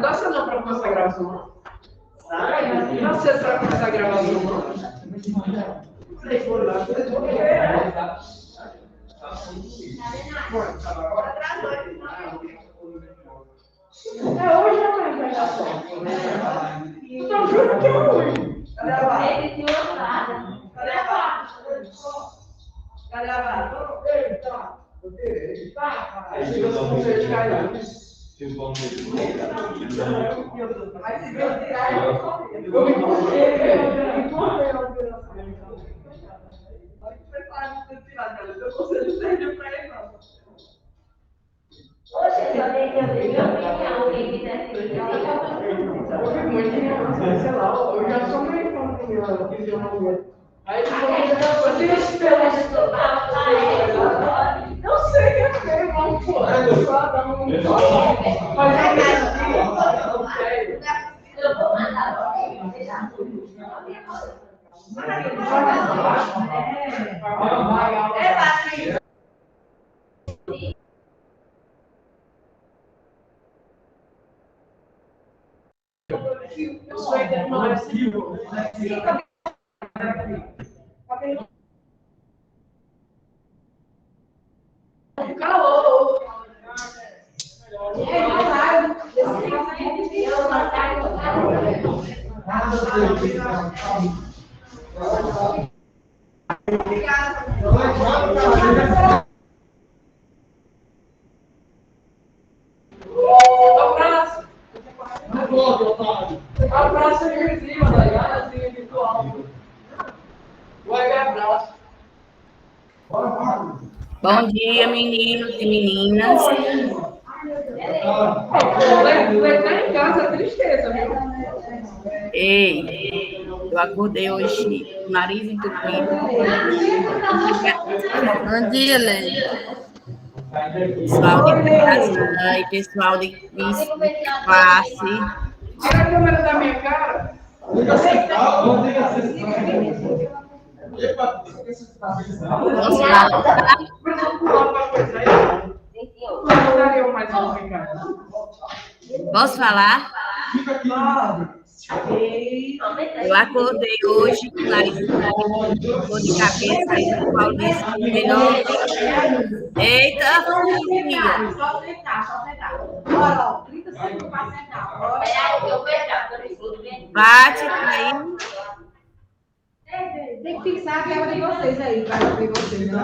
Dá você não para começar a gravação. Não sei se vai começar a gravação. Hoje não é gravação. Então, juro que é hoje. Cadê a vaga? Cadê a vaga? Não sei o que é feio, vamos pôr. Eu vou mandar Patrícia. Eu sou interno. Calor. Abraço. Abraço em cima, tá ligado? Assim, virtual. Vai ver abraço. Bom dia, meninos e meninas. Levar em casa é tristeza, viu? Ei, eu acordei hoje com o nariz entupido. Bom dia, Lene. Pessoal de casa e pessoal de classe. Tira a câmera da minha cara. Posso falar? Posso falar? Eu acordei hoje com o nariz entupido, dor de cabeça, aí o Paulo disse melhor. Eita, filha! Só sentar. Bora, 30 segundos para sentar. Bate aí. Tem que fixar a câmera de vocês aí, para ver vocês, né?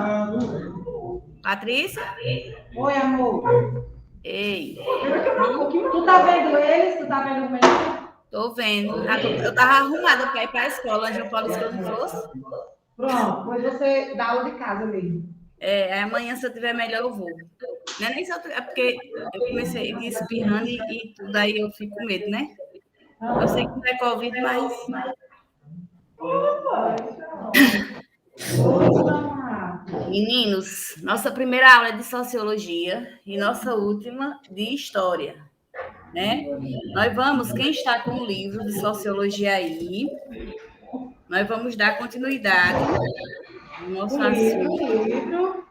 Patrícia? Oi, amor. Ei. Tu tá vendo eles? Tu tá vendo o menino? Tô vendo. Eu tava arrumada para ir para a escola, onde o Paulo disse que eu não fosse. Pronto, pois você dá aula de casa mesmo. Amanhã, se eu tiver melhor, eu vou. Não é nem só é porque eu comecei espirrando e tudo aí eu fico com medo, né? Eu sei que não é Covid, mas. Meninos, nossa primeira aula é de sociologia e nossa última de história, né? Nós vamos, quem está com o livro de sociologia aí, nós vamos dar continuidade no nosso assunto.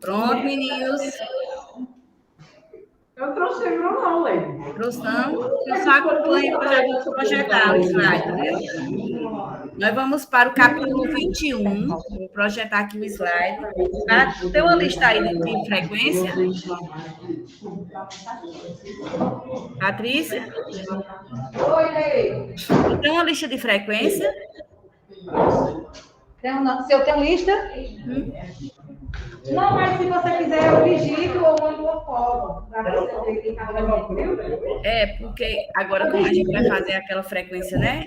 Pronto, meninos. Eu trouxe livro não, Leide. Trouxemos, eu só acompanho para já vou projetar o slide, viu? Nós vamos para o capítulo 21, vou projetar aqui o slide. Tem uma lista aí de frequência? Patrícia? Oi, Lei. Tem uma lista de frequência? Se eu tenho lista? Não, mas se você quiser, eu digito ou mando uma foto para você ver quem está fazendo, viu? Porque agora, como a gente vai fazer aquela frequência, né?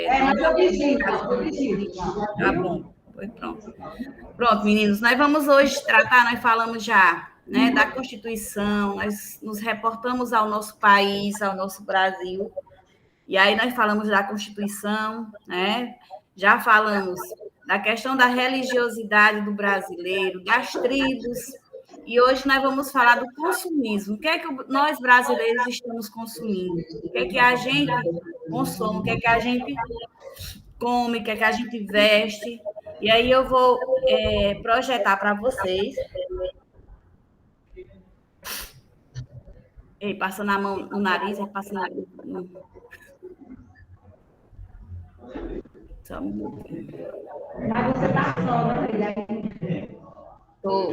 Mas eu digito. Tá bom, foi pronto. Pronto, meninos, nós vamos hoje tratar, nós falamos já, né, da Constituição, nós nos reportamos ao nosso país, ao nosso Brasil, e aí nós falamos da Constituição, né? Já falamos da questão da religiosidade do brasileiro, das tribos, e hoje nós vamos falar do consumismo. O que é que nós brasileiros estamos consumindo? O que é que a gente consome? O que é que a gente come? O que é que a gente veste? E aí eu vou projetar para vocês Ei, passando a mão no nariz, aí passa na... Só um minutinho. Mas você tá só, né, filha? Tô.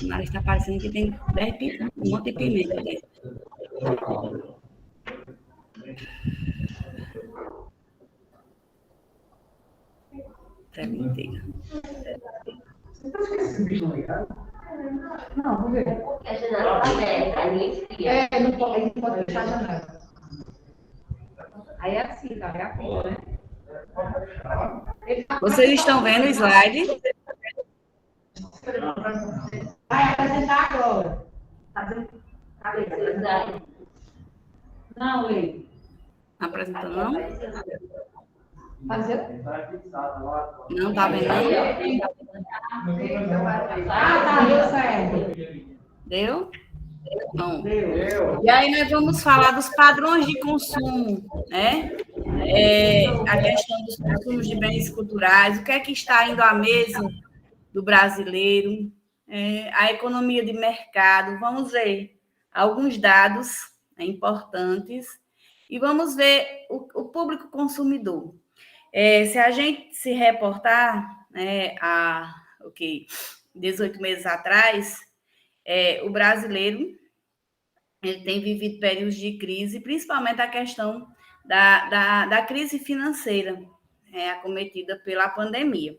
O nariz está parecendo que tem 10 um monte de pimenta dentro. Inteira. Não, vamos ver. Porque a janela está aberta, aí não esfria. Não pode fechar a janela. Aí é assim, tá? É a fila, né? Vocês estão vendo o slide? Vai apresentar agora. Não, Lei. Apresentando, não? Fazer? Não tá vendo, não? Tá, deu certo. Deu? Não. E aí nós vamos falar dos padrões de consumo, né? A questão dos consumos de bens culturais, o que é que está indo à mesa do brasileiro, a economia de mercado. Vamos ver alguns dados importantes e vamos ver o público consumidor. Se a gente se reportar, há 18 meses atrás, o brasileiro ele tem vivido períodos de crise, principalmente a questão da crise financeira, acometida pela pandemia.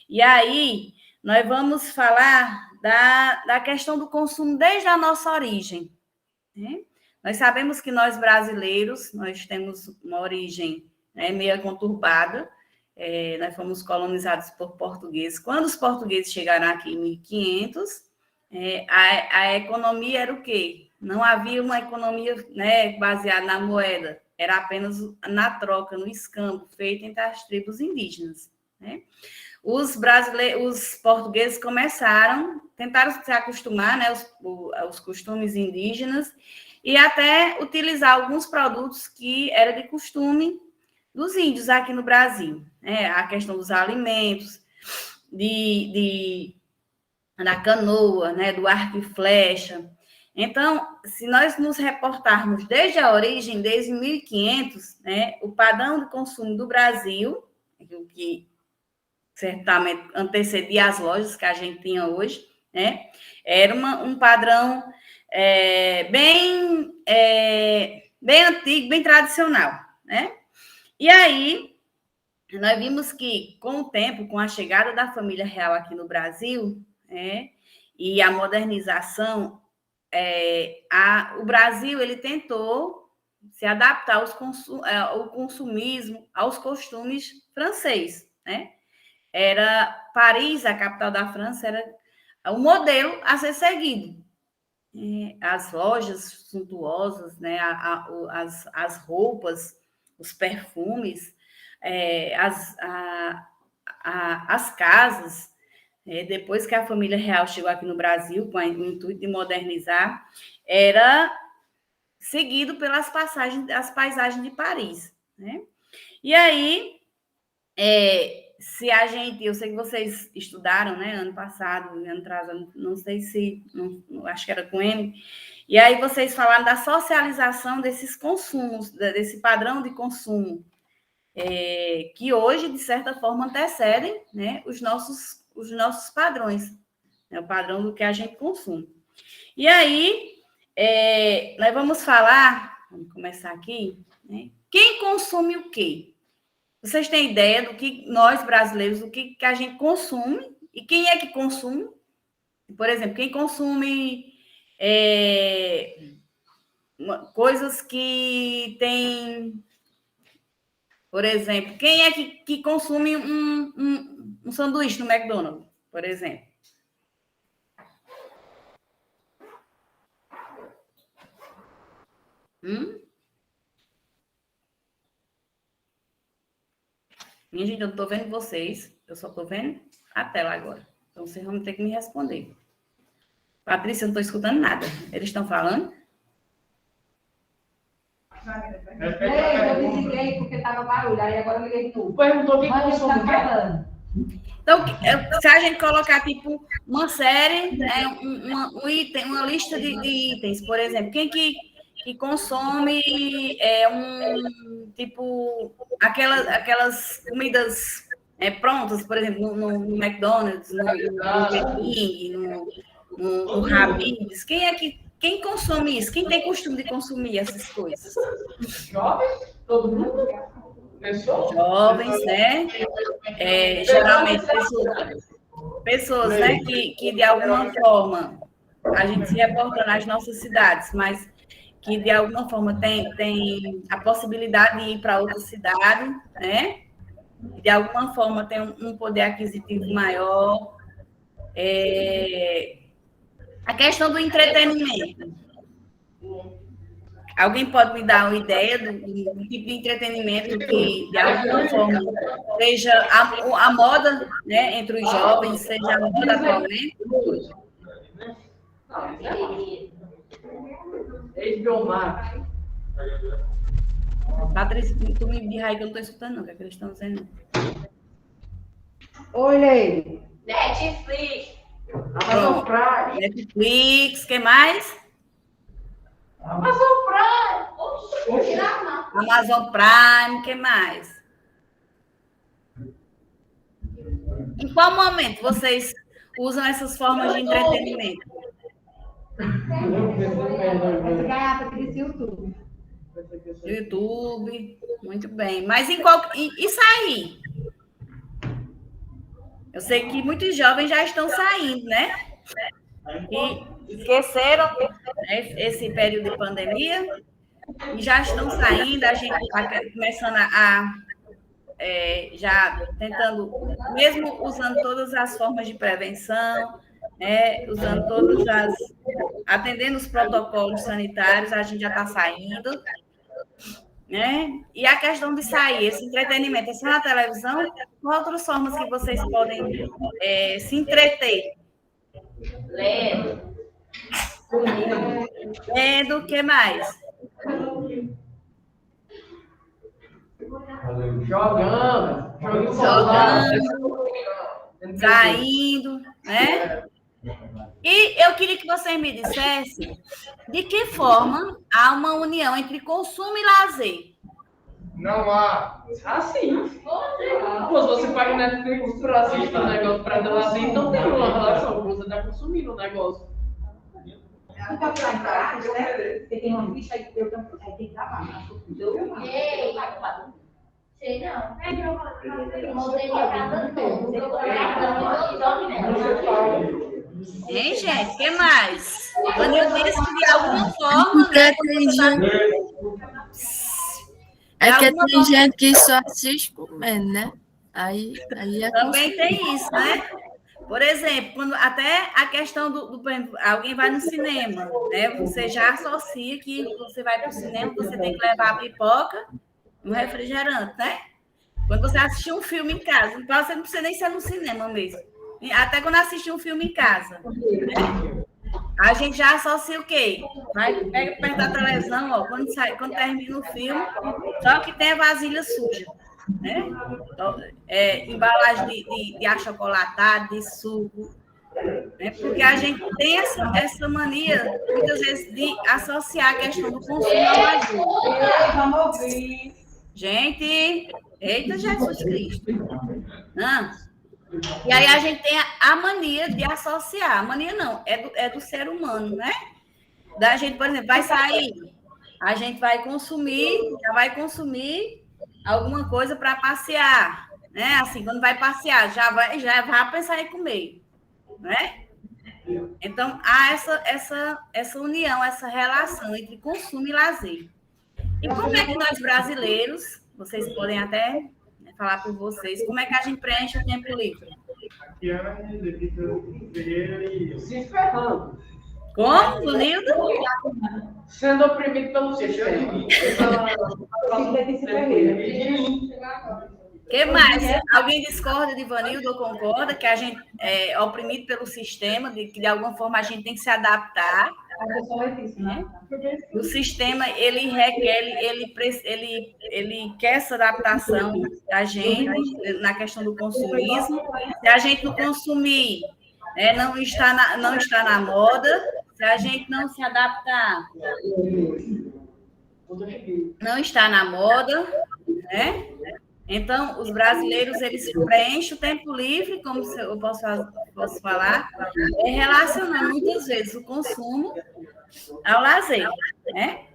E aí, nós vamos falar da questão do consumo desde a nossa origem. Né? Nós sabemos que nós brasileiros, nós temos uma origem meio conturbada, nós fomos colonizados por portugueses. Quando os portugueses chegaram aqui em 1500, a economia era o quê? Não havia uma economia baseada na moeda, era apenas na troca, no escambo, feito entre as tribos indígenas. Né? Os portugueses tentaram se acostumar, aos costumes indígenas e até utilizar alguns produtos que era de costume dos índios aqui no Brasil. A questão dos alimentos, da canoa, do arco e flecha. Então, se nós nos reportarmos desde a origem, desde 1500, o padrão de consumo do Brasil, que certamente antecedia as lojas que a gente tinha hoje, era um padrão bem antigo, bem tradicional. E aí, nós vimos que, com o tempo, com a chegada da família real aqui no Brasil, e a modernização, o Brasil ele tentou se adaptar ao consumismo, aos costumes franceses. Era Paris, a capital da França, era o modelo a ser seguido. As lojas suntuosas, as roupas, os perfumes, as casas. Depois que a família real chegou aqui no Brasil, com o intuito de modernizar, era seguido pelas paisagens de Paris. E aí, eu sei que vocês estudaram, ano passado, ano atrasado, não sei se, acho que era com M, e aí vocês falaram da socialização desses consumos, desse padrão de consumo, que hoje, de certa forma, antecedem os nossos padrões, o padrão do que a gente consome. E aí, nós vamos começar aqui, quem consome o quê? Vocês têm ideia do que nós, brasileiros, do que a gente consome e quem é que consome? Por exemplo, quem consome coisas que tem... Por exemplo, quem é que consome um sanduíche no McDonald's, por exemplo? Minha gente, eu não estou vendo vocês, eu só estou vendo a tela agora. Então, vocês vão ter que me responder. Patrícia, eu não estou escutando nada. Eles estão falando? Eu desliguei porque estava barulho, aí agora eu liguei tudo. Perguntou quem Mas consome está o quê? falando. Então, se a gente colocar, tipo, uma série, uma lista de itens, por exemplo, quem que consome tipo, aquelas comidas prontas, por exemplo, no McDonald's, no Burger King, no Habib's, quem consome isso? Quem tem costume de consumir essas coisas? Jovens? Todo mundo? Pessoas? Jovens, né? Geralmente pessoas, né, que de alguma forma a gente se reporta nas nossas cidades, mas que de alguma forma tem a possibilidade de ir para outra cidade, né? De alguma forma tem um poder aquisitivo maior. A questão do entretenimento. Alguém pode me dar uma ideia do tipo de entretenimento que, de alguma forma, seja a moda, né, entre os jovens, seja a moda atualmente? HBO Max. Patrícia, tu me diz aí que eu não estou escutando, não, o que é que eles estão dizendo? Oi, Leide. Netflix. Amazon Prime. Netflix, o que mais? Amazon Prime. Amazon Prime, o que mais? Em qual momento vocês usam essas formas de entretenimento? Essa gaiata que disse YouTube. YouTube, muito bem. Mas e sair? Eu sei que muitos jovens já estão saindo, né? E esqueceram esse período de pandemia e já estão saindo, a gente está começando já tentando, mesmo usando todas as formas de prevenção, atendendo os protocolos sanitários, a gente já está saindo, né? E a questão de sair, esse entretenimento, é só na televisão, quais outras formas que vocês podem se entreter? Lendo, o que mais? Jogando. Saindo, né? E eu queria que vocês me dissessem de que forma há uma união entre consumo e lazer. Não há. Assim. Pô, se você paga Netflix para assistir um negócio para dar lazer, então tem uma relação. Você está consumindo o negócio. Não pode lá em casa, né? Porque tem uma ficha aí que eu tenho que gravar. Sei não. Hein, gente? O que mais? Vanil disse que de alguma forma, né? Tem gente que só assiste comendo, né? Aí também tem isso, né? Por exemplo, até a questão por exemplo, alguém vai no cinema, né? Você já associa que você vai para o cinema, você tem que levar a pipoca e um refrigerante, né? Quando você assistir um filme em casa, então você não precisa nem ser no cinema mesmo. Até quando assistir um filme em casa, né? A gente já associa o quê? Pega perto da televisão, ó, quando termina o filme, só que tem a vasilha suja, né? Então, embalagem de achocolatado, de suco, né? Porque a gente tem essa mania, muitas vezes, de associar a questão do consumo ao lazer. Gente, eita Jesus Cristo! E aí a gente tem a mania de associar. A mania não, é do ser humano, né? Da gente, por exemplo, vai sair, a gente vai consumir alguma coisa para passear, né? Assim, quando vai passear, já vai pensar em comer, né? Então, há essa união, essa relação entre consumo e lazer. E como é que nós brasileiros, vocês podem até falar por vocês, como é que a gente preenche o tempo livre? Se ferrando. Como, Vanildo? Sendo oprimido pelo sistema. O que mais? Alguém discorda de Vanildo ou concorda que a gente é oprimido pelo sistema, de que de alguma forma a gente tem que se adaptar, Professor Letícia, né? O sistema, ele requer, ele quer essa adaptação da gente na questão do consumismo. Se a gente não consumir, não está na moda, se a gente não se adaptar, não está na moda, né? Então, os brasileiros, eles preenchem o tempo livre, como eu posso falar, relacionando muitas vezes o consumo ao lazer, né?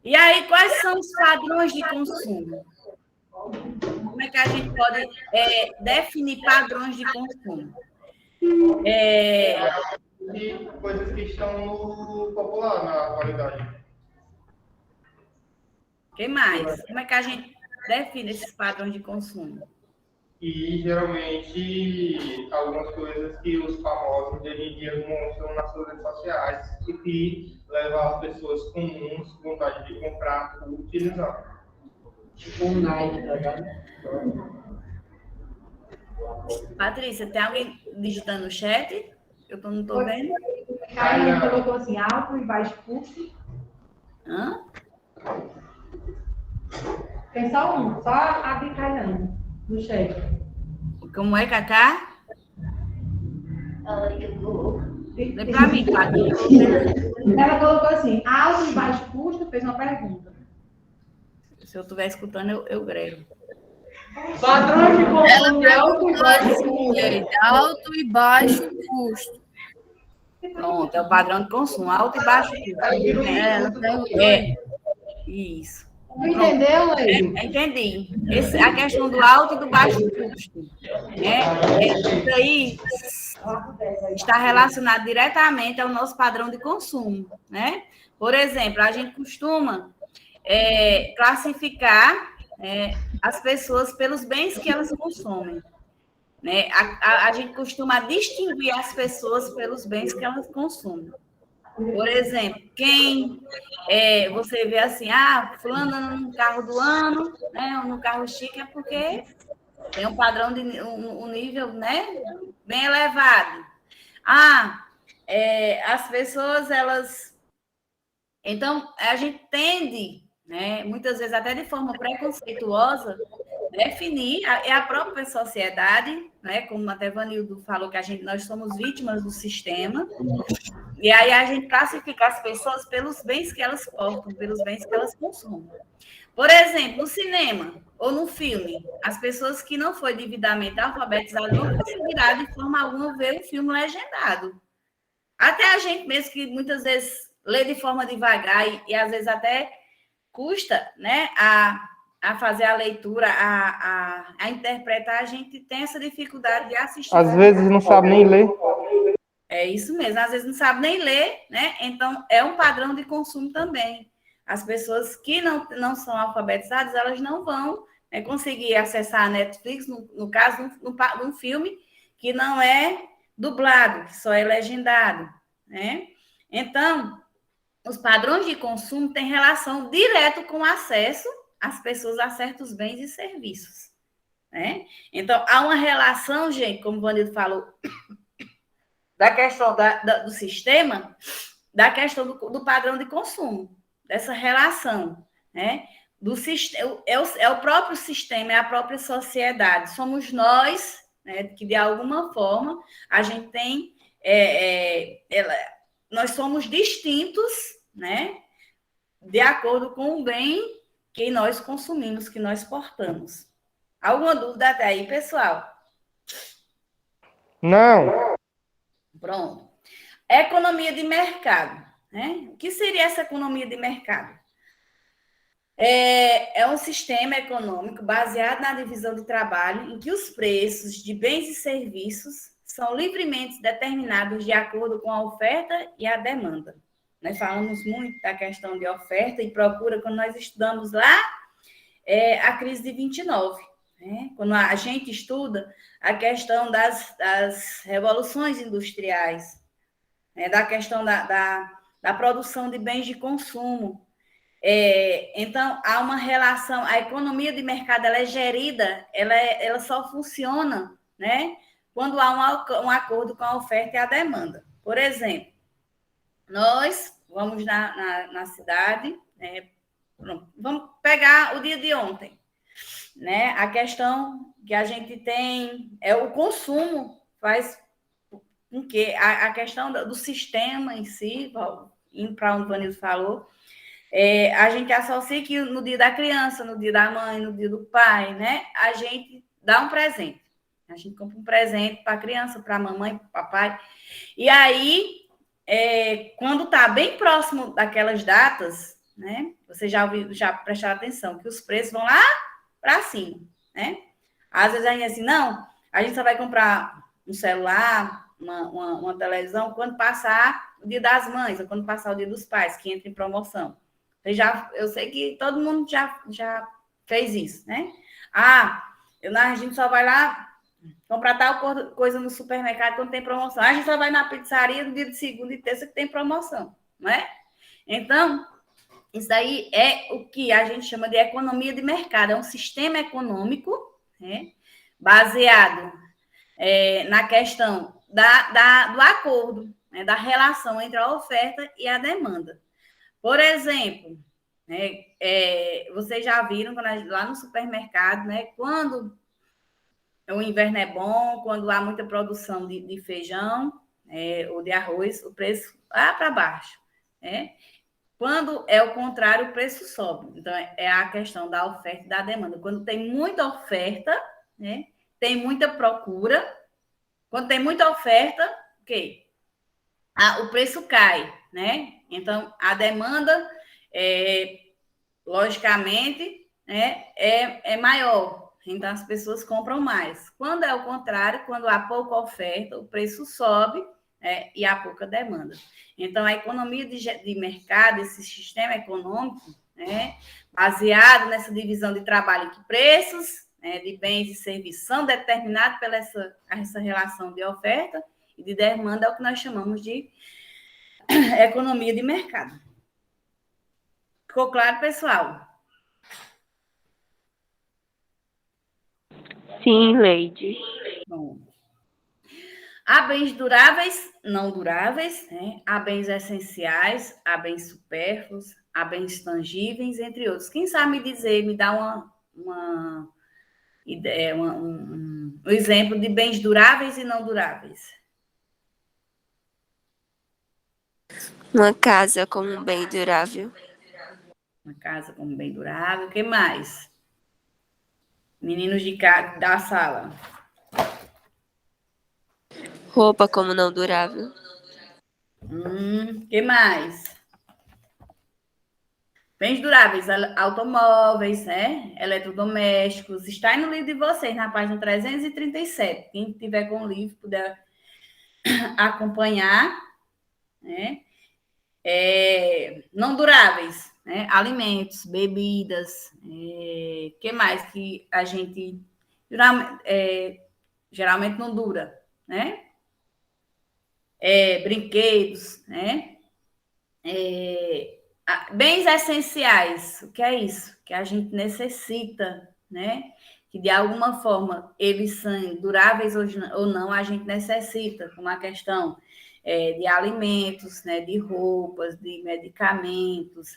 E aí, quais são os padrões de consumo? Como é que a gente pode definir padrões de consumo? E coisas que estão no popular, na atualidade. O que mais? Como é que a gente define esses padrões de consumo? E geralmente algumas coisas que os famosos de hoje em dia mostram nas suas redes sociais e que levam as pessoas comuns vontade de comprar ou utilizar. Tipo um Nike, tá ligado? Patrícia, tem alguém digitando no chat? Eu não estou vendo. Aí colocou assim, alto e baixo custo. Hã? Tem só um, só a Bicalhando no chat. Como é, Cacá? Lê para mim, Patrícia. Ela colocou assim, alto e baixo custo, fez uma pergunta. Se eu estiver escutando, eu grego. Padrões de consumo de alto e baixo Desse custo. jeito, alto e baixo custo. Pronto, é o padrão de consumo, alto e baixo custo. Ela perguntou. Isso. Entendeu, Leide? Entendi. A questão do alto e do baixo custo. Isso aí está relacionado diretamente ao nosso padrão de consumo, né? Por exemplo, a gente costuma classificar as pessoas pelos bens que elas consomem, né? A gente costuma distinguir as pessoas pelos bens que elas consomem. Por exemplo, quem você vê assim, fulano anda no carro do ano, né, ou no carro chique, é porque tem um padrão de um nível, né, bem elevado. As pessoas, elas... Então, a gente tende, né, muitas vezes até de forma preconceituosa, definir a própria sociedade, né, como até Vanildo falou, que nós somos vítimas do sistema, e aí a gente classifica as pessoas pelos bens que elas portam, pelos bens que elas consomem. Por exemplo, no cinema ou no filme, as pessoas que não foram devidamente alfabetizadas não conseguirão de forma alguma ver o filme legendado. Até a gente mesmo que muitas vezes lê de forma devagar e às vezes até custa, né, a fazer a leitura, a interpretar, a gente tem essa dificuldade de assistir. Às vezes não sabe nem ler. É isso mesmo, às vezes não sabe nem ler, né? Então, é um padrão de consumo também. As pessoas que não são alfabetizadas, elas não vão conseguir acessar a Netflix, no caso, num filme que não é dublado, que só é legendado, né? Então, os padrões de consumo têm relação direta com o acesso às pessoas a certos bens e serviços, né? Então, há uma relação, gente, como o Vanildo falou, da questão do sistema, da questão do padrão de consumo, dessa relação, né? É o próprio sistema, é a própria sociedade. Somos nós, né, que de alguma forma a gente tem... nós somos distintos, né, de acordo com o bem que nós consumimos, que nós portamos. Alguma dúvida até aí, pessoal? Não. Pronto. Economia de mercado, né? O que seria essa economia de mercado? É um sistema econômico baseado na divisão do trabalho, em que os preços de bens e serviços são livremente determinados de acordo com a oferta e a demanda. Nós falamos muito da questão de oferta e procura quando nós estudamos lá a crise de 29. Né? Quando a gente estuda a questão das revoluções industriais, né? Da questão da produção de bens de consumo. Então, há uma relação, a economia de mercado ela é gerida, ela só funciona, né? Quando há um acordo com a oferta e a demanda. Por exemplo, nós vamos na cidade, né? Pronto, vamos pegar o dia de ontem, né? A questão que a gente tem é o consumo, faz com que a questão do sistema em si, indo para onde o Vanildo falou, a gente associa que no dia da criança, no dia da mãe, no dia do pai, né? A gente dá um presente. A gente compra um presente para a criança, para a mamãe, para o papai. E aí, quando está bem próximo daquelas datas, né? Você já prestaram atenção que os preços vão lá para cima, né? Às vezes a gente assim, não, a gente só vai comprar um celular, uma televisão, quando passar o dia das mães, ou quando passar o dia dos pais, que entra em promoção. Eu sei que todo mundo já fez isso, né? A gente só vai lá comprar tal coisa no supermercado quando tem promoção. A gente só vai na pizzaria no dia de segunda e terça que tem promoção, não é? Então, isso daí é o que a gente chama de economia de mercado. É um sistema econômico, né, baseado na questão do acordo, né, da relação entre a oferta e a demanda. Por exemplo, né, vocês já viram lá no supermercado, né, quando o inverno é bom, quando há muita produção de feijão ou de arroz, o preço vai para baixo. Né? Quando é o contrário, o preço sobe. Então, é a questão da oferta e da demanda. Quando tem muita oferta, né, tem muita procura. Quando tem muita oferta, o preço cai. Né? Então, a demanda logicamente, né, é maior. Então, as pessoas compram mais. Quando é o contrário, quando há pouca oferta, o preço sobe e há pouca demanda. Então, a economia de mercado, esse sistema econômico, né, baseado nessa divisão de trabalho que preços de bens e serviços são determinados pela essa relação de oferta e de demanda, é o que nós chamamos de economia de mercado. Ficou claro, pessoal? Sim, Leide. Bom. Há bens duráveis, não duráveis, né? Há bens essenciais, há bens supérfluos, há bens tangíveis, entre outros. Quem sabe me dizer, me dá uma ideia, um exemplo de bens duráveis e não duráveis? Uma casa como um bem durável. Uma casa como bem durável. O que mais? Meninos da sala. Roupa como não durável. Que mais? Bens duráveis, automóveis, né? Eletrodomésticos. Está aí no livro de vocês, na página 337. Quem tiver com o livro, puder acompanhar, né? Não duráveis, né? Alimentos, bebidas. Que mais que a gente geralmente não dura, né? Brinquedos, né? Bens essenciais, o que é isso? Que a gente necessita, né? Que de alguma forma eles são duráveis ou não, a gente necessita, como a questão de alimentos, né? De roupas, de medicamentos,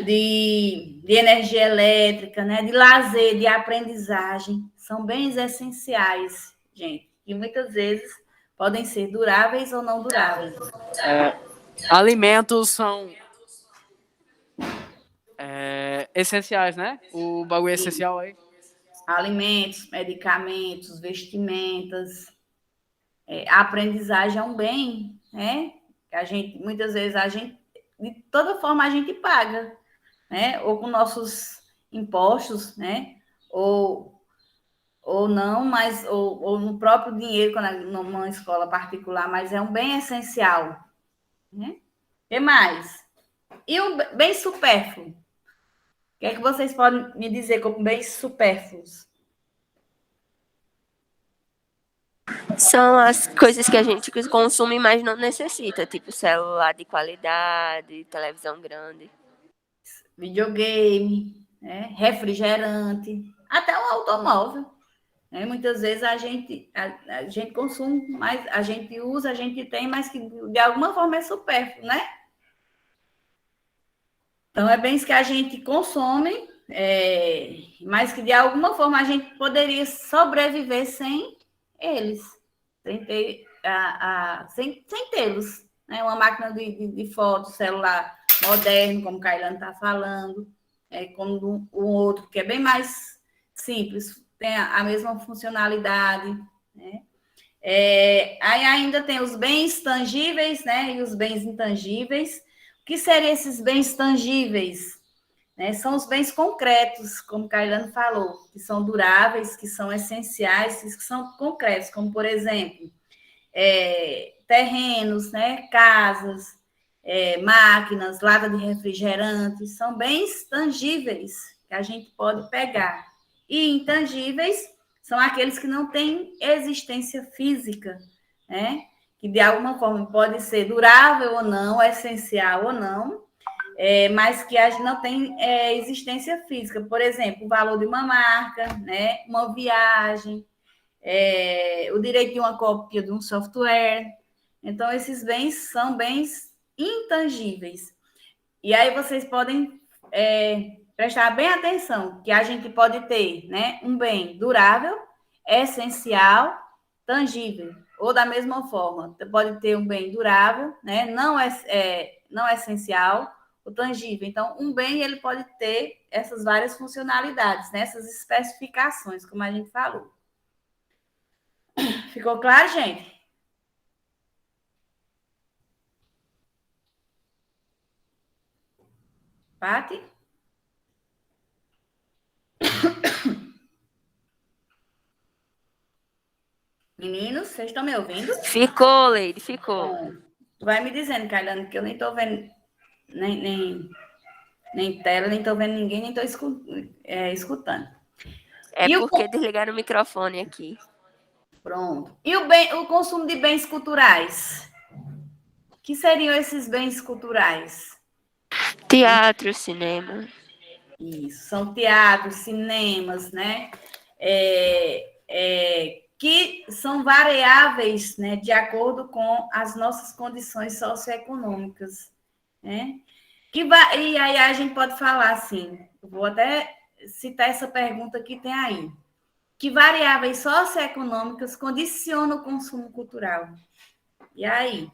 de energia elétrica, né? De lazer, de aprendizagem. São bens essenciais, gente, que muitas vezes podem ser duráveis ou não duráveis. Alimentos são essenciais, né? O bagulho essencial aí. Alimentos, medicamentos, vestimentas. A aprendizagem é um bem, né? Que muitas vezes, de toda forma, a gente paga, né? Ou com nossos impostos, né? Ou não, mas ou no próprio dinheiro, numa escola particular, mas é um bem essencial. Né? O que mais? E o bem supérfluo? O que é que vocês podem me dizer como bens supérfluos? São as coisas que a gente consome, mas não necessita, tipo celular de qualidade, televisão grande. Videogame, né? Refrigerante, até um automóvel. né? Muitas vezes a gente consome, mas a gente usa, a gente tem, mas que de alguma forma é supérfluo, né? Então, é bens que a gente consome, mas que de alguma forma a gente poderia sobreviver sem eles, sem ter, sem tê-los, né? Uma máquina de foto, celular moderno, como o Kailane está falando, como o outro, que é bem mais simples, tem a mesma funcionalidade, né? Aí ainda tem os bens tangíveis, né? E os bens intangíveis. O que seriam esses bens tangíveis? Né? São os bens concretos, como o Kailane falou, que são duráveis, que são essenciais, que são concretos, como, por exemplo, terrenos, né? Casas, máquinas, lata de refrigerante, são bens tangíveis que a gente pode pegar. E intangíveis são aqueles que não têm existência física, né? Que de alguma forma pode ser durável ou não, essencial ou não, mas que a gente não tem existência física. Por exemplo, o valor de uma marca, né? Uma viagem, o direito de uma cópia de um software. Então, esses bens são bens intangíveis. E aí vocês podem prestar bem atenção, que a gente pode ter, né, um bem durável, essencial, tangível. Ou da mesma forma, você pode ter um bem durável, né, não essencial, ou tangível. Então, um bem ele pode ter essas várias funcionalidades, né, essas especificações, como a gente falou. Ficou claro, gente? Pati? Meninos, vocês estão me ouvindo? Ficou, Leide, ficou. Tu vai me dizendo, Kailane, que eu nem estou vendo nem tela, nem estou vendo ninguém, nem estou escutando. Porque desligaram o microfone aqui. Pronto. E o consumo de bens culturais? O que seriam esses bens culturais? Teatro, cinema. Isso, são teatros, cinemas, né? Que são variáveis, né, de acordo com as nossas condições socioeconômicas, né? E aí a gente pode falar assim, vou até citar essa pergunta que tem aí. Que variáveis socioeconômicas condicionam o consumo cultural? E aí?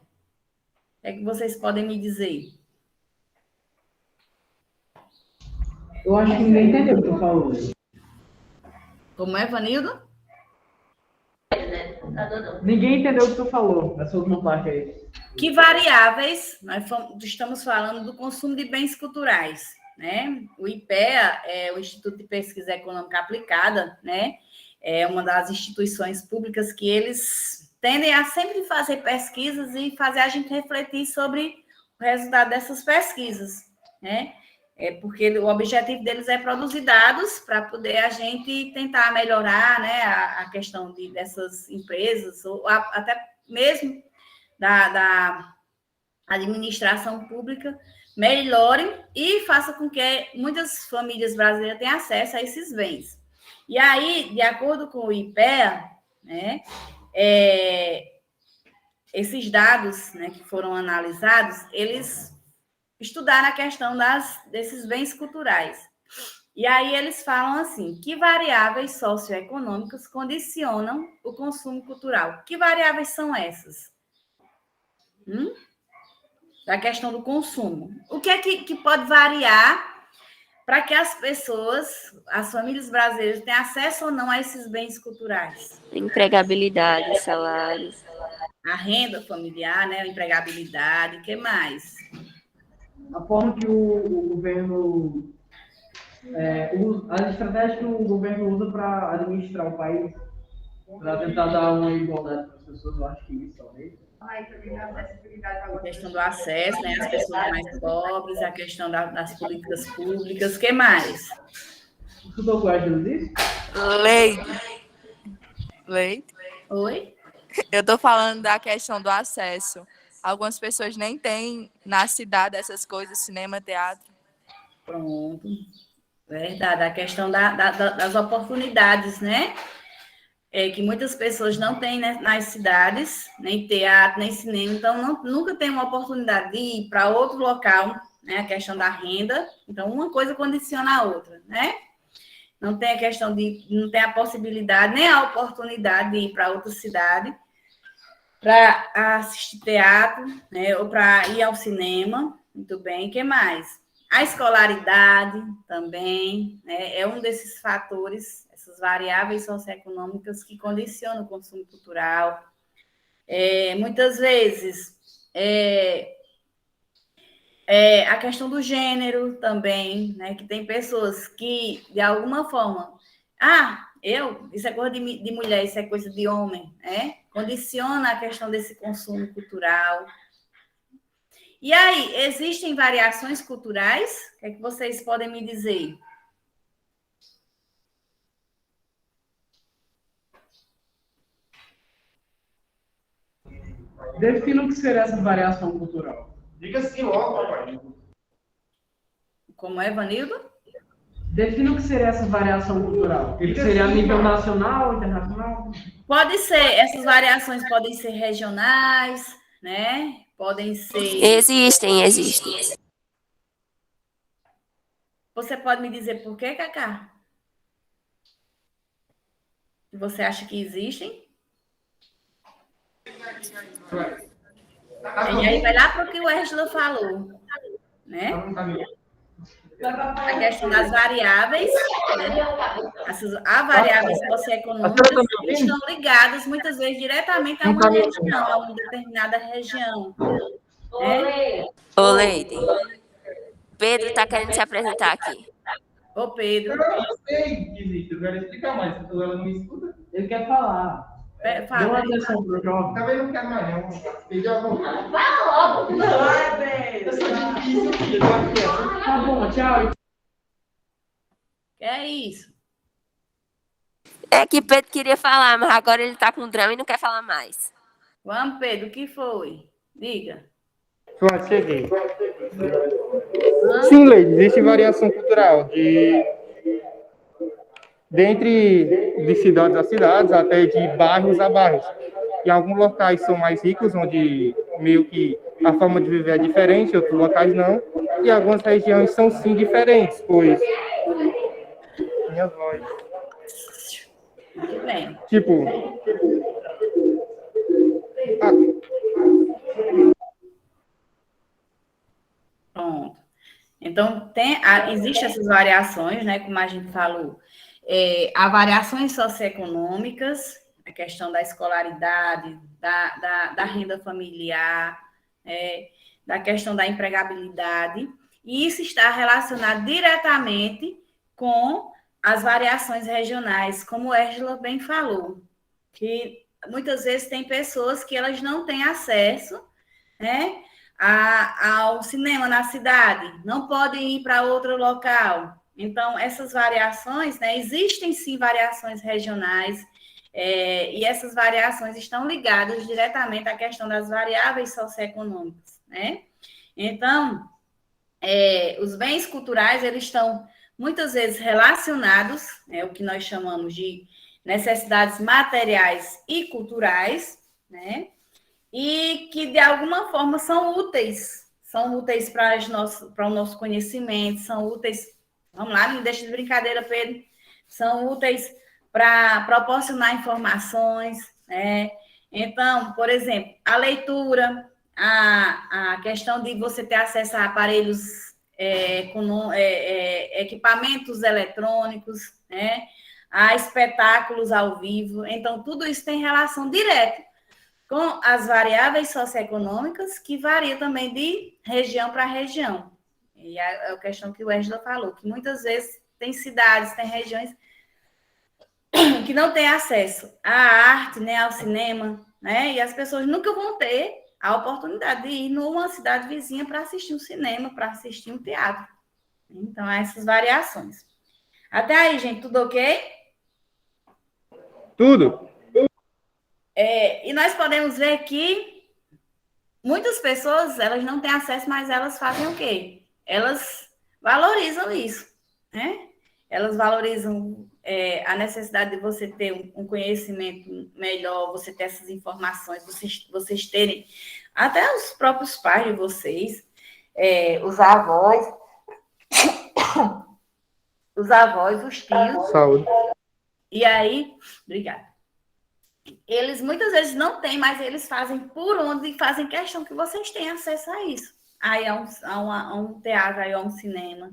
O que vocês podem me dizer? Eu acho que ninguém entendeu o que tu falou. Como é, Vanildo? Ninguém entendeu o que tu falou nessa última parte aí. Que variáveis, estamos falando do consumo de bens culturais, né? O IPEA, o Instituto de Pesquisa Econômica Aplicada, né? É uma das instituições públicas que eles tendem a sempre fazer pesquisas e fazer a gente refletir sobre o resultado dessas pesquisas, né? Porque o objetivo deles é produzir dados para poder a gente tentar melhorar, né, a questão dessas empresas, ou até mesmo da administração pública, melhorem e faça com que muitas famílias brasileiras tenham acesso a esses bens. E aí, de acordo com o IPEA, né, esses dados, né, que foram analisados, eles estudaram a questão desses bens culturais. E aí eles falam assim, que variáveis socioeconômicas condicionam o consumo cultural? Que variáveis são essas? Da questão do consumo. O que é que pode variar para que as pessoas, as famílias brasileiras, tenham acesso ou não a esses bens culturais? Empregabilidade, salário. A renda familiar, né? A empregabilidade, o que mais? A forma que o governo as estratégias que o governo usa para administrar o país, para tentar dar uma igualdade para as pessoas, eu acho que isso é A questão do acesso, né, as pessoas mais pobres, a questão das políticas públicas, o que mais? Tu estou com a disso? Leite. Oi? Eu estou falando da questão do acesso. Algumas pessoas nem têm na cidade essas coisas, cinema, teatro. Pronto. Verdade, a questão das oportunidades, né? que muitas pessoas não têm, né, nas cidades, nem teatro, nem cinema, então nunca tem uma oportunidade de ir para outro local, né, a questão da renda, então uma coisa condiciona a outra, né? Não tem a questão não tem a possibilidade, nem a oportunidade de ir para outra cidade para assistir teatro, né, ou para ir ao cinema, muito bem, o que mais? A escolaridade também, né, é um desses fatores, essas variáveis socioeconômicas que condicionam o consumo cultural. Muitas vezes, a questão do gênero também, né, que tem pessoas que, de alguma forma, isso é coisa de mulher, isso é coisa de homem, né? Condiciona a questão desse consumo cultural. E aí, existem variações culturais? O que é que vocês podem me dizer? Defina o que seria essa variação cultural. Diga assim logo, papai. Como é, Vanildo? Defina o que seria essa variação cultural. Ele seria a nível nacional, internacional? Pode ser, essas variações podem ser regionais, né? Podem ser... Existem. Você pode me dizer por quê, Cacá? Você acha que existem? E aí vai lá para o que o Ângelo falou, né? A questão das variáveis, né? As variáveis socioeconômicas estão ligadas, muitas vezes, diretamente a uma região, a uma determinada região. Né? Ô, Leide, Pedro está querendo se apresentar aqui. Ô, Pedro. Eu não sei que existe, eu quero explicar mais, porque ela não me escuta. Ele quer falar. Dê uma atenção pro jovem. Também não quero mais, não. Pediu a vontade. Fala logo! Eu sou difícil aqui, eu tô aqui. Tá bom, tchau. Que é isso? É que Pedro queria falar, mas agora ele tá com drama e não quer falar mais. Vamos, Pedro, o que foi? Diga. Pronto, cheguei. Sim, Leide, existe variação cultural de cidades a cidades, até de bairros a bairros. Em alguns locais são mais ricos, onde meio que a forma de viver é diferente, outros locais não. E algumas regiões são sim diferentes, pois... Minha voz. Muito bem. Tipo... Pronto. Então, existem essas variações, né, como a gente falou. Há variações socioeconômicas, a questão da escolaridade, da renda familiar, da questão da empregabilidade, e isso está relacionado diretamente com as variações regionais, como o Ângela bem falou, que muitas vezes tem pessoas que elas não têm acesso, né, ao cinema na cidade, não podem ir para outro local. Então, essas variações, né, existem sim variações regionais, e essas variações estão ligadas diretamente à questão das variáveis socioeconômicas, né? Então, os bens culturais, eles estão muitas vezes relacionados, né, o que nós chamamos de necessidades materiais e culturais, né? E que, de alguma forma, são úteis para o nosso conhecimento, são úteis, vamos lá, não deixa de brincadeira, Pedro, são úteis para proporcionar informações, né? Então, por exemplo, a leitura, a questão de você ter acesso a aparelhos, equipamentos eletrônicos, né? A espetáculos ao vivo, então, tudo isso tem relação direta com as variáveis socioeconômicas, que varia também de região para região. E é a questão que o Ângela falou, que muitas vezes tem cidades, tem regiões que não têm acesso à arte, né, ao cinema, né, e as pessoas nunca vão ter a oportunidade de ir numa cidade vizinha para assistir um cinema, para assistir um teatro. Então, essas variações. Até aí, gente, tudo ok? Tudo. E nós podemos ver que muitas pessoas, elas não têm acesso, mas elas fazem o quê? Elas valorizam isso, né? Elas valorizam a necessidade de você ter um conhecimento melhor, você ter essas informações, vocês terem, até os próprios pais de vocês, os avós, os tios. Saúde. E aí, obrigada. Eles muitas vezes não têm, mas eles fazem por onde e fazem questão que vocês tenham acesso a isso. Aí a um teatro, aí a um cinema,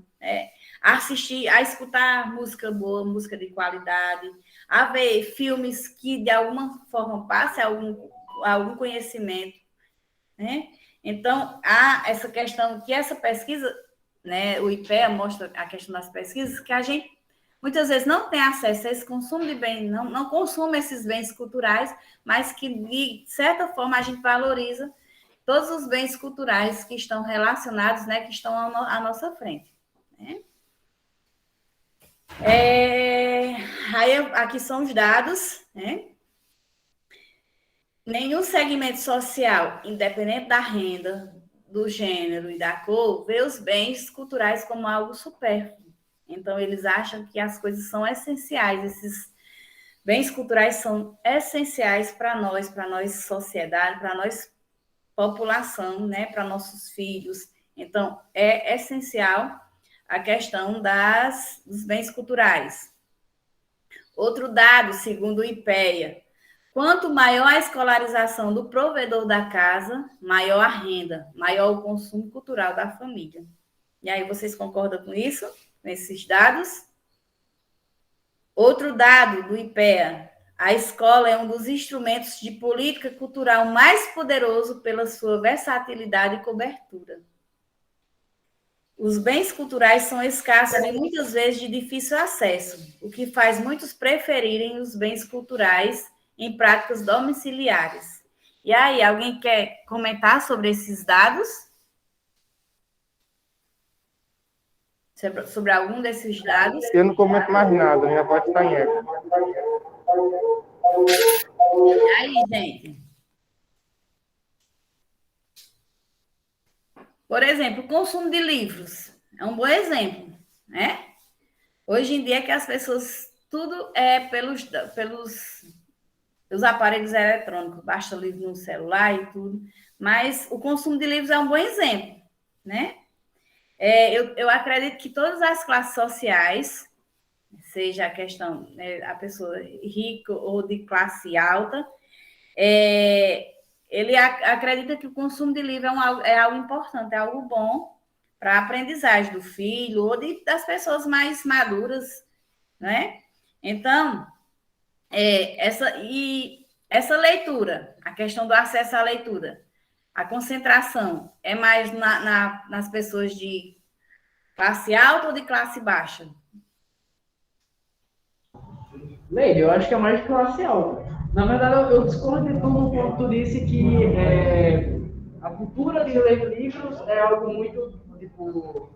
assistir, a escutar música boa, música de qualidade, a ver filmes que de alguma forma passem algum conhecimento, né? Então, há essa questão que essa pesquisa, né, o IPEA mostra a questão das pesquisas, que a gente muitas vezes não tem acesso a esse consumo de bens, não consome esses bens culturais, mas que, de certa forma, a gente valoriza todos os bens culturais que estão relacionados, né, que estão à nossa frente. Né? Aí, aqui são os dados, né? Nenhum segmento social, independente da renda, do gênero e da cor, vê os bens culturais como algo supérfluo. Então, eles acham que as coisas são essenciais, esses bens culturais são essenciais para nós sociedade, para nós população, né, para nossos filhos. Então, é essencial a questão dos bens culturais. Outro dado, segundo o IPEA, quanto maior a escolarização do provedor da casa, maior a renda, maior o consumo cultural da família. E aí, vocês concordam com isso? Com esses dados? Outro dado do IPEA, a escola é um dos instrumentos de política cultural mais poderoso pela sua versatilidade e cobertura. Os bens culturais são escassos e muitas vezes de difícil acesso, o que faz muitos preferirem os bens culturais em práticas domiciliares. E aí, alguém quer comentar sobre esses dados? Sobre algum desses dados? Eu não comento mais nada, minha voz está em eco. E aí, gente? Por exemplo, o consumo de livros é um bom exemplo, né? Hoje em dia que as pessoas, tudo é pelos aparelhos eletrônicos, baixa livro no celular e tudo, mas o consumo de livros é um bom exemplo, né? Eu acredito que todas as classes sociais, seja a questão, né, a pessoa rica ou de classe alta, ele acredita que o consumo de livro é algo importante, é algo bom para a aprendizagem do filho ou das pessoas mais maduras, né? Então, essa leitura, a questão do acesso à leitura, a concentração é mais nas pessoas de classe alta ou de classe baixa? Leide, eu acho que é mais de classe alta. Na verdade, eu discordo de tu no ponto que tu disse que a cultura de ler livros é algo muito, tipo,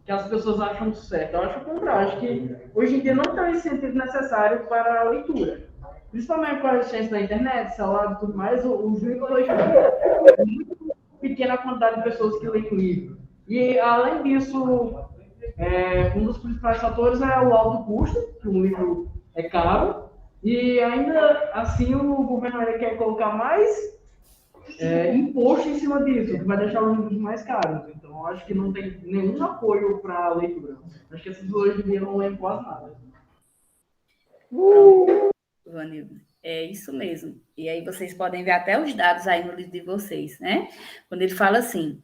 que as pessoas acham certo. Eu acho o contrário. Acho que hoje em dia não tem o incentivo necessário para a leitura. Principalmente com a existência da internet, celular e tudo mais, os livros hoje em dia é muito pequena a quantidade de pessoas que leem livro. E, além disso, um dos principais fatores é o alto custo, que um livro é caro, e ainda assim o governo ainda quer colocar mais imposto em cima disso, que vai deixar os livros mais caros. Então, eu acho que não tem nenhum apoio para a leitura. Acho que essas hoje em dia não leem quase nada. Vanildo, é isso mesmo. E aí vocês podem ver até os dados aí no livro de vocês, né? Quando ele fala assim,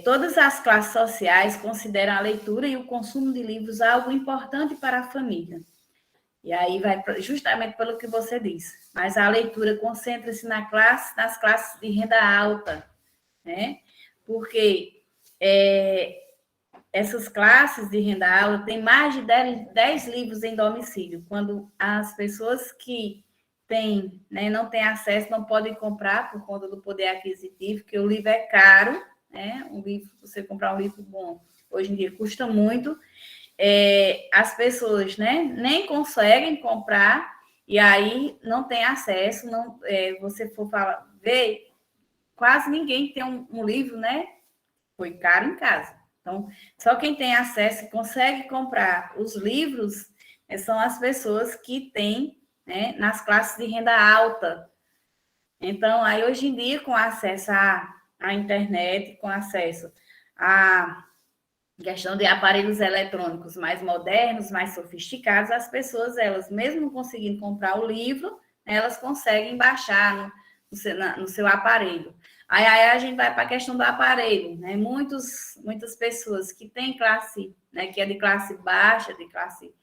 todas as classes sociais consideram a leitura e o consumo de livros algo importante para a família. E aí vai justamente pelo que você disse. Mas a leitura concentra-se nas classes de renda alta, né? Porque essas classes de renda alta têm mais de 10 livros em domicílio, quando as pessoas que têm, né, não têm acesso, não podem comprar por conta do poder aquisitivo, porque o livro é caro, né? Você comprar um livro bom, hoje em dia custa muito, as pessoas, né, nem conseguem comprar, e aí não tem acesso, você for ver, quase ninguém tem um livro, né? Foi caro em casa. Então, só quem tem acesso e consegue comprar os livros são as pessoas que têm, né, nas classes de renda alta. Então, aí hoje em dia, com acesso à internet, com acesso à questão de aparelhos eletrônicos mais modernos, mais sofisticados, as pessoas, elas mesmo conseguindo comprar o livro, elas conseguem baixar no seu aparelho. Aí a gente vai para a questão do aparelho, né? Muitas pessoas que têm classe, né, que é de classe baixa, de classe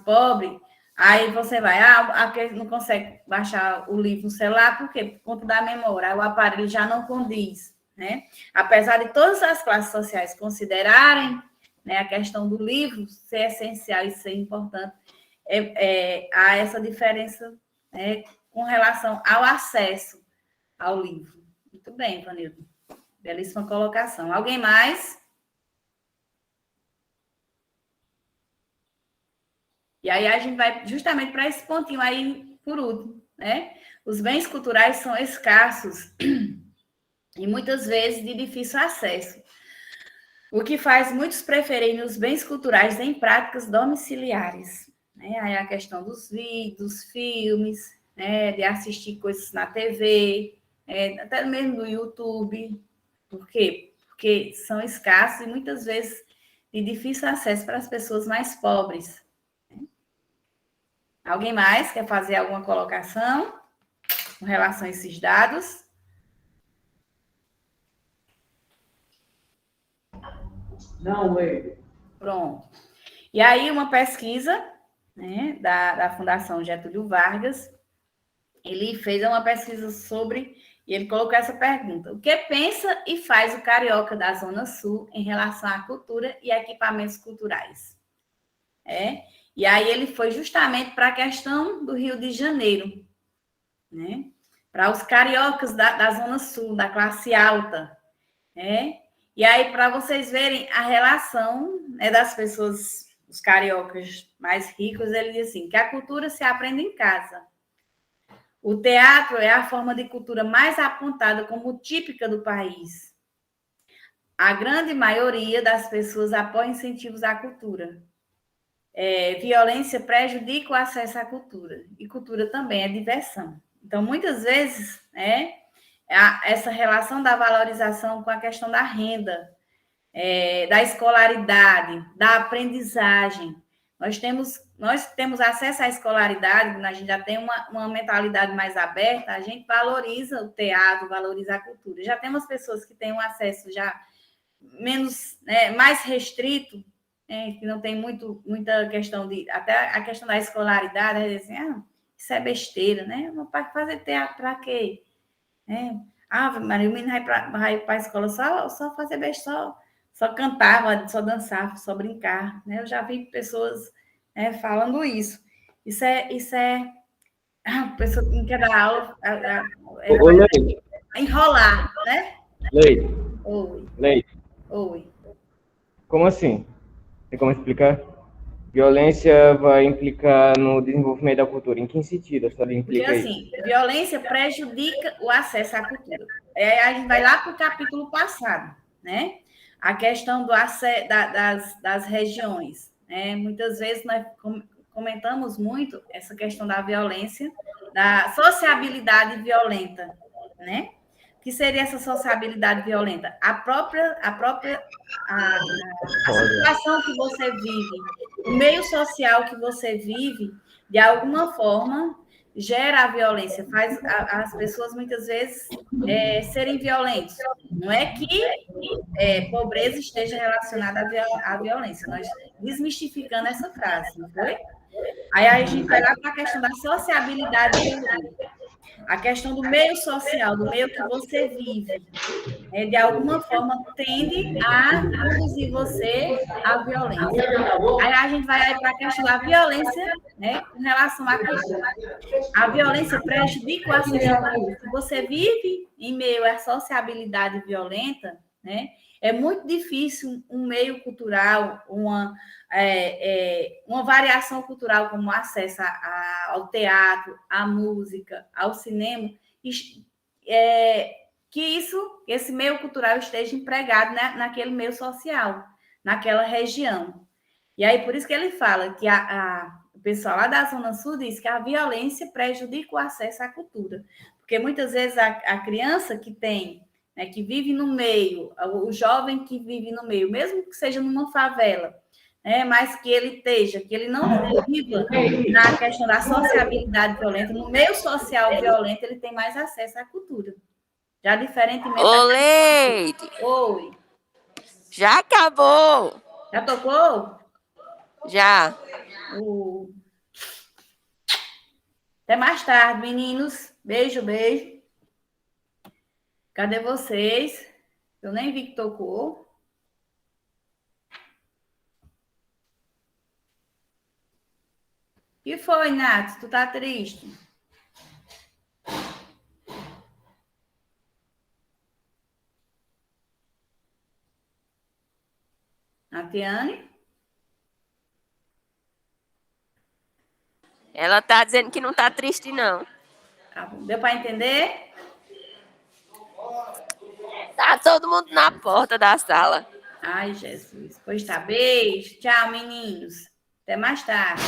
pobre, aí você vai, não consegue baixar o livro no celular, por quê? Por conta da memória, aí o aparelho já não condiz, né? Apesar de todas as classes sociais considerarem, né, a questão do livro ser essencial e ser importante, há essa diferença, né, com relação ao acesso ao livro. Muito bem, Vanildo. Belíssima colocação. Alguém mais? E aí a gente vai justamente para esse pontinho aí, por último, né? Os bens culturais são escassos e muitas vezes de difícil acesso, o que faz muitos preferirem os bens culturais em práticas domiciliares, né? Aí a questão dos vídeos, filmes, né? De assistir coisas na TV, até mesmo no YouTube. Por quê? Porque são escassos e muitas vezes de difícil acesso para as pessoas mais pobres. Alguém mais quer fazer alguma colocação com relação a esses dados? Não, Leide. Pronto. E aí, uma pesquisa, né, da Fundação Getúlio Vargas, ele fez uma pesquisa e ele colocou essa pergunta: o que pensa e faz o carioca da Zona Sul em relação à cultura e equipamentos culturais? E aí ele foi justamente para a questão do Rio de Janeiro, né? Para os cariocas da Zona Sul, da classe alta, né? E aí, para vocês verem a relação, né, das pessoas, os cariocas mais ricos, ele diz assim, que a cultura se aprende em casa. O teatro é a forma de cultura mais apontada como típica do país. A grande maioria das pessoas apoia incentivos à cultura. Violência prejudica o acesso à cultura. E cultura também é diversão. Então, muitas vezes, essa relação da valorização com a questão da renda, da escolaridade, da aprendizagem. Nós temos acesso à escolaridade, a gente já tem uma mentalidade mais aberta, a gente valoriza o teatro, valoriza a cultura. Já temos pessoas que têm um acesso já menos, mais restrito, que não tem muita questão até a questão da escolaridade, eles dizem, isso é besteira, né? Meu pai fazer teatro para quê? Maria, o menino vai para a escola só fazer besteira, só cantar, só dançar, só brincar, né? Eu já vi pessoas falando isso. Isso é a pessoa que não quer dar aula, enrolar, né? Leide. Oi. Leide. Oi. Como assim? Tem como explicar? Violência vai implicar no desenvolvimento da cultura. Em que sentido a senhora implica Porque, isso? assim, violência prejudica o acesso à cultura. A gente vai lá para o capítulo passado, né? A questão do acesso das regiões, né? Muitas vezes nós comentamos muito essa questão da violência, da sociabilidade violenta, né? O que seria essa sociabilidade violenta? A situação que você vive, o meio social que você vive, de alguma forma, gera a violência, faz as pessoas, muitas vezes, serem violentos. Não é que pobreza esteja relacionada à violência, nós desmistificando essa frase, não foi? Aí a gente vai lá para a questão da sociabilidade violenta. A questão do meio social, do meio que você vive, de alguma forma tende a conduzir você à violência. Aí a gente vai para a questão da violência, né, com relação à cultura. A violência prejudica o acesso à cultura. Se você vive em meio à sociabilidade violenta, né, é muito difícil um meio cultural, uma variação cultural como acesso ao teatro, à música, ao cinema, que esse meio cultural esteja empregado, né, naquele meio social, naquela região. E aí, por isso que ele fala que o pessoal lá da Zona Sul diz que a violência prejudica o acesso à cultura. Porque muitas vezes a criança que tem, né, que vive no meio, o jovem que vive no meio, mesmo que seja numa favela, né, mas que ele não viva na questão da sociabilidade violenta, no meio social violento, ele tem mais acesso à cultura. Já diferentemente... Ô, Leide, Oi, já acabou. já tocou? Já. Até mais tarde, meninos. Beijo, beijo. Cadê vocês? Eu nem vi que tocou. O que foi, Nath? Tu tá triste? Natiane? Ela tá dizendo que não tá triste, não. Tá bom. Deu para entender? Tá todo mundo na porta da sala. Ai, Jesus. Pois tá. Beijo. Tchau, meninos. Até mais tarde.